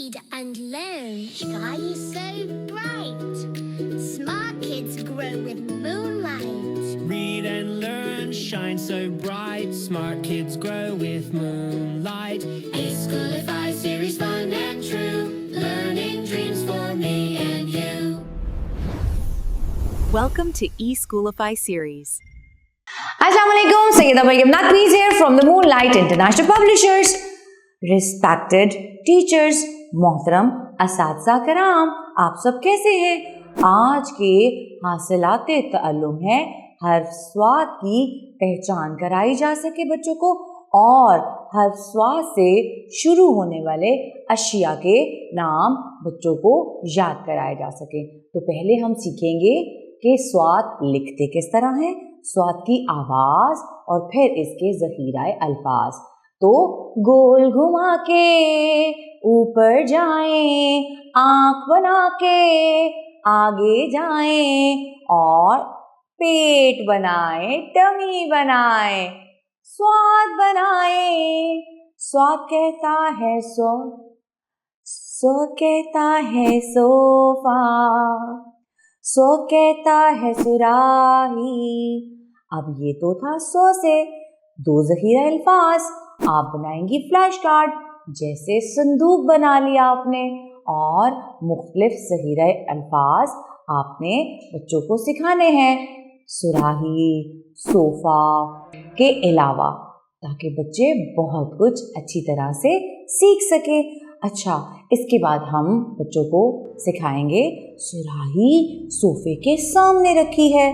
Read and learn, shine so bright. Smart kids grow with moonlight. Read and learn, shine so bright. Smart kids grow with moonlight. eSchoolify series, fun and true. Learning dreams for me and you. Welcome to eSchoolify series. Assalamualaikum, Sayyida Maryam Naqvi here from the Moonlight International Publishers. Respected teachers, मोहतरम असातिज़ा कराम, आप सब कैसे हैं? आज के हासिलाते तअल्लुम है हर्फ स्वाद की पहचान कराई जा सके बच्चों को और हर्फ स्वाद से शुरू होने वाले अशिया के नाम बच्चों को याद कराए जा सके। तो पहले हम सीखेंगे कि स्वाद लिखते किस तरह है, स्वाद की आवाज़ और फिर इसके ज़ख़ीराए अल्फाज। तो गोल घुमा के ऊपर जाएं, आँख बना के आगे जाएं और पेट बनाएं, टमी बनाएं, स्वाद बनाएं। स्वाद कहता है सो, सो कहता है सोफा, सो कहता है सुराही। अब ये तो था सो से दो ज़ख़ीरा अल्फाज। आप बनाएंगी फ्लैश कार्ड, जैसे संदूक बना लिया आपने और मुख्तलिफ ज़ख़ीरा अल्फाज आपने बच्चों को सिखाने हैं सुराही, सोफ़ा के अलावा, ताकि बच्चे बहुत कुछ अच्छी तरह से सीख सके। अच्छा, इसके बाद हम बच्चों को सिखाएंगे सुराही सोफ़े के सामने रखी है,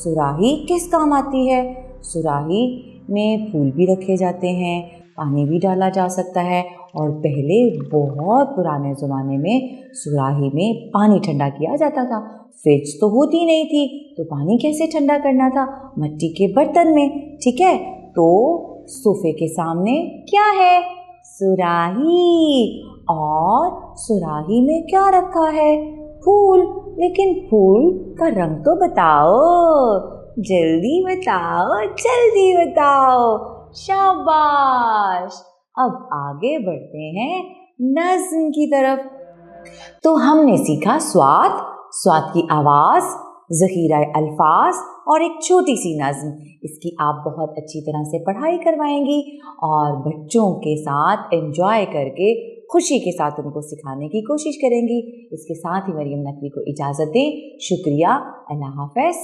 सुराही किस काम आती है। सुराही में फूल भी रखे जाते हैं, पानी भी डाला जा सकता है और पहले बहुत पुराने ज़माने में सुराही में पानी ठंडा किया जाता था। फ्रिज तो होती नहीं थी, तो पानी कैसे ठंडा करना था? मिट्टी के बर्तन में, ठीक है। तो सोफ़े के सामने क्या है? सुराही। और सुराही में क्या रखा है? फूल। लेकिन फूल का रंग तो बताओ, जल्दी बताओ, जल्दी बताओ। शाबाश। अब आगे बढ़ते हैं नज़्म की तरफ। तो हमने सीखा स्वाद, स्वाद की आवाज़, ज़ख़ीरा अल्फाज और एक छोटी सी नज़्म। इसकी आप बहुत अच्छी तरह से पढ़ाई करवाएंगी और बच्चों के साथ एंजॉय करके खुशी के साथ उनको सिखाने की कोशिश करेंगी। इसके साथ ही मरियम नकवी को इजाज़त दें। शुक्रिया, अल्लाह हाफ़िज़।